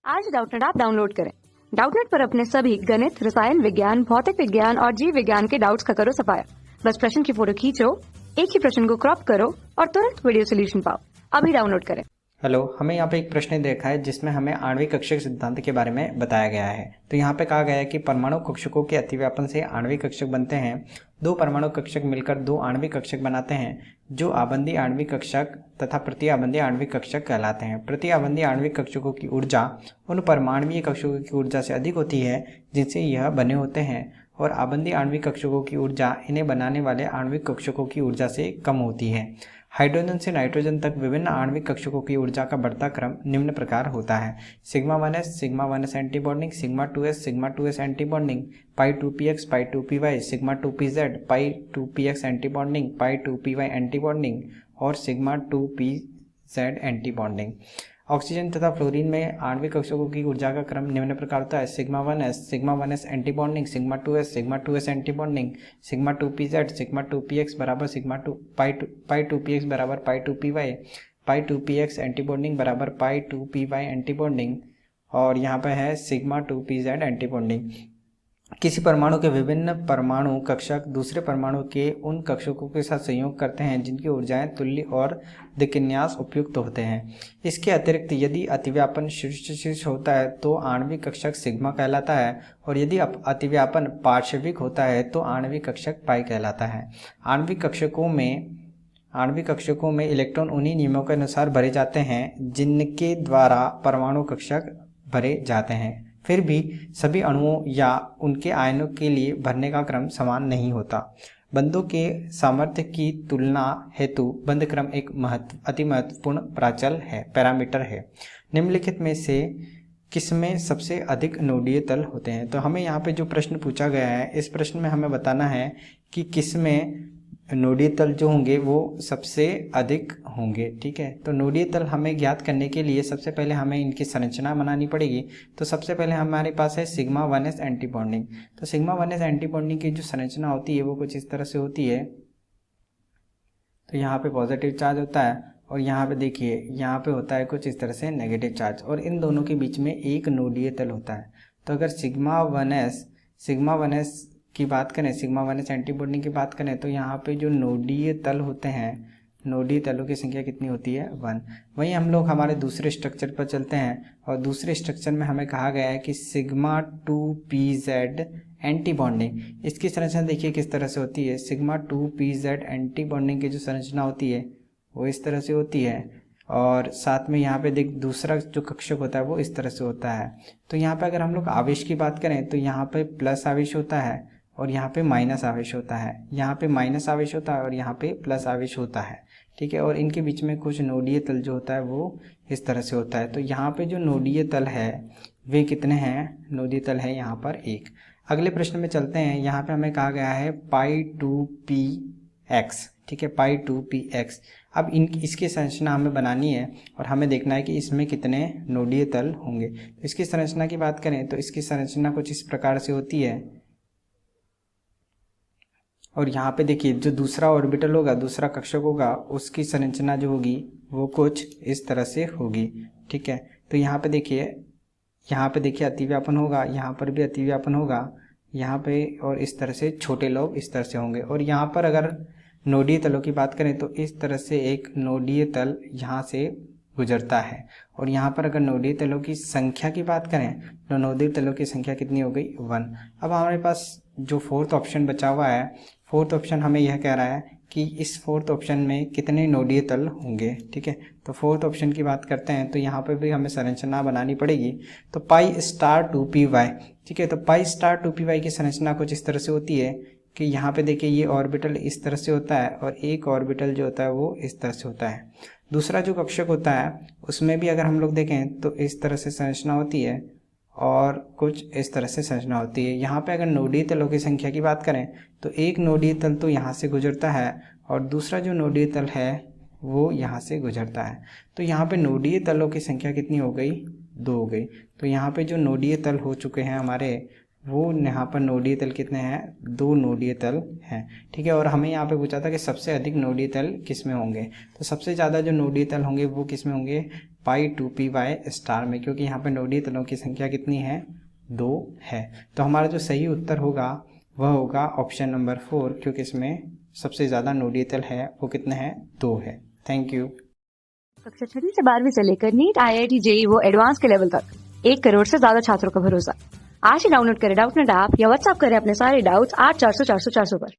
आज Doubtnut app download करें। Doubtnut पर अपने सभी गणित, रसायन विज्ञान, भौतिक विज्ञान और जीव विज्ञान के डाउट्स का करो सफाया। बस प्रश्न की फोटो खींचो, एक ही प्रश्न को क्रॉप करो और तुरंत वीडियो सोल्यूशन पाओ। अभी डाउनलोड करें। हेलो, हमें यहाँ पे एक प्रश्न देखा है जिसमें हमें आणविक कक्षक सिद्धांत के बारे में बताया गया है। तो यहाँ पे कहा गया है कि परमाणु कक्षकों के अतिव्यापन से आणविक कक्षक बनते हैं। दो परमाणु कक्षक मिलकर दो आणविक कक्षक बनाते हैं जो आबंधी आणविक कक्षक तथा प्रति आबंधी आणविक कक्षक कहलाते हैं। प्रति आबंधी आणविक कक्षकों की ऊर्जा उन परमाणवीय कक्षकों की ऊर्जा से अधिक होती है जिनसे यह बने होते हैं, और आबंधी आणविक कक्षकों की ऊर्जा इन्हें बनाने वाले आणविक कक्षकों की ऊर्जा से कम होती है। हाइड्रोजन से नाइट्रोजन तक विभिन्न आणविक कक्षकों की ऊर्जा का बढ़ता क्रम निम्न प्रकार होता है: sigma 1s anti bonding, sigma 2s anti bonding, pi 2px, pi 2py, sigma 2pz, pi 2px anti bonding, pi 2py anti bonding और sigma 2pz anti bonding. Oxygen तथा फ्लोरीन में आणविक कक्षकों की ऊर्जा का क्रम निम्न प्रकार होता है: sigma 1s anti bonding, sigma 2s anti bonding, sigma 2pz, sigma 2px बराबर सिग्मा 2 पाई 2px बराबर पाई 2py, पाई 2px एंटी बॉन्डिंग बराबर पाई 2py एंटी बॉन्डिंग, और यहाँ पे है सिग्मा 2pz एंटी बॉन्डिंग। किसी परमाणु के विभिन्न परमाणु कक्षक दूसरे परमाणु के उन कक्षकों के साथ संयोग करते हैं जिनकी ऊर्जाएं तुल्य और दिक्विन्यास उपयुक्त होते हैं। इसके अतिरिक्त यदि अतिव्यापन शीर्ष होता है तो आणविक कक्षक सिग्मा कहलाता है, और यदि अतिव्यापन पार्श्विक होता है तो आणविक कक्षक पाई कहलाता है। आणविक कक्षकों में इलेक्ट्रॉन उन्हीं नियमों के अनुसार भरे जाते हैं जिनके द्वारा परमाणु कक्षक भरे जाते हैं। फिर भी सभी अणुओं या उनके आयनों के लिए भरने का क्रम समान नहीं होता। बंधों के सामर्थ्य की तुलना हेतु बंध क्रम एक अति महत्वपूर्ण पैरामीटर है। निम्नलिखित में से किसमें सबसे अधिक नोडीय तल होते हैं? तो हमें यहाँ पे जो प्रश्न पूछा गया है, इस प्रश्न में हमें बताना है कि किसमें नोडीय तल जो होंगे वो सबसे अधिक होंगे। ठीक है, तो नोडीय तल हमें ज्ञात करने के लिए सबसे पहले हमें इनकी संरचना बनानी पड़ेगी। तो सबसे पहले हमारे पास है सिग्मा 1s एंटी बॉन्डिंग। तो सिग्मा 1s एंटी बॉन्डिंग की जो संरचना होती है वो कुछ इस तरह से होती है। तो यहाँ पे पॉजिटिव चार्ज होता है और यहाँ पे देखिए यहाँ पे होता है कुछ इस तरह से नेगेटिव चार्ज, और इन दोनों के बीच में एक नोडीय तल होता है। तो अगर सिग्मा 1s की बात करें, सिग्मा 1s एंटी बॉन्डिंग की बात करें, तो यहाँ पे जो नोडीय तल होते हैं, नोडीय तलों की संख्या कितनी होती है? 1। वहीं हम लोग हमारे दूसरे स्ट्रक्चर पर चलते हैं, और दूसरे स्ट्रक्चर में हमें कहा गया है कि सिग्मा 2pz एंटी बॉन्डिंग, इसकी संरचना देखिए किस तरह से होती है। सिग्मा 2pz एंटी बॉन्डिंग की जो संरचना होती है वो इस तरह से होती है, और साथ में यहाँ पे देख दूसरा जो कक्षक होता है वो इस तरह से होता है। तो यहाँ पे अगर हम लोग आवेश की बात करें तो यहाँ पे प्लस आवेश होता है और यहाँ पे माइनस आवेश होता है, यहाँ पे माइनस आवेश होता है और यहाँ पे प्लस आवेश होता है। ठीक है, और इनके बीच में कुछ नोडीय तल जो होता है वो इस तरह से होता है। तो यहाँ पे जो नोडीय तल है वे कितने हैं? नोडीय तल है यहाँ पर 1। अगले प्रश्न में चलते हैं। यहाँ पे हमें कहा गया है पाई 2px। ठीक है, पाई 2px। अब इसकी संरचना हमें बनानी है और हमें देखना है कि इसमें कितने नोडीय तल होंगे। तो इसकी संरचना की बात करें तो इसकी संरचना कुछ इस प्रकार से होती है, और यहाँ पे देखिए जो दूसरा ऑर्बिटल होगा, दूसरा कक्षक होगा, उसकी संरचना जो होगी वो कुछ इस तरह से होगी। ठीक है, तो यहाँ पे देखिए अतिव्यापन होगा, यहाँ पर भी अतिव्यापन होगा, यहाँ पे, और इस तरह से छोटे लोब इस तरह से होंगे। और यहाँ पर अगर नोडीय तलों की बात करें तो इस तरह से एक नोडीय तल यहाँ से गुजरता है, और यहाँ पर अगर नोडीय तलों की संख्या की बात करें तो नोडीय तलों की संख्या कितनी हो गई? 1। अब हमारे पास जो फोर्थ ऑप्शन बचा हुआ है, फोर्थ ऑप्शन हमें यह कह रहा है कि इस फोर्थ ऑप्शन में कितने नोडीय तल होंगे। ठीक है, तो फोर्थ ऑप्शन की बात करते हैं तो यहाँ पर भी हमें संरचना बनानी पड़ेगी। तो पाई स्टार 2py। ठीक है, तो पाई स्टार 2py की संरचना कुछ इस तरह से होती है कि यहाँ पे देखिए ये ऑर्बिटल इस तरह से होता है और एक ऑर्बिटल जो होता है वो इस तरह से होता है। दूसरा जो कक्षक होता है उसमें भी अगर हम लोग देखें तो इस तरह से संरचना होती है और कुछ इस तरह से संरचना होती है। यहाँ पे अगर नोडीय तलों की संख्या की बात करें तो एक नोडीय तल तो यहाँ से गुजरता है और दूसरा जो नोडीय तल है वो यहाँ से गुजरता है। तो यहाँ पे नोडीय तलों की संख्या कितनी हो गई? 2 हो गई। तो यहाँ पे जो नोडीय तल हो चुके हैं हमारे वो यहाँ पर नोडीय तल कितने हैं, 2 नोडीय तल हैं। ठीक है, और हमें यहाँ पे पूछा था कि सबसे अधिक नोडीय तल किस में होंगे, तो सबसे ज़्यादा जो नोडीय तल होंगे वो किस में होंगे, पाई 2p बाय स्टार में, क्योंकि यहाँ पे नोडीय तलों की संख्या कितनी है, 2 है। तो हमारा जो सही उत्तर होगा वह होगा ऑप्शन नंबर 4, क्योंकि इसमें सबसे ज़्यादा नोडीय तल है वो कितने हैं, 2 है। Thank you. कक्षा 6 से 12वीं से लेकर नीट, IIT, JEE वो एडवांस के लेवल तक 1 करोड़ से ज्यादा छात्रों का भरोसा। आज ही डाउनलोड करें डाउटनेट ऐप या व्हाट्सएप करें अपने सारे डाउट्स 8400 400 400 पर।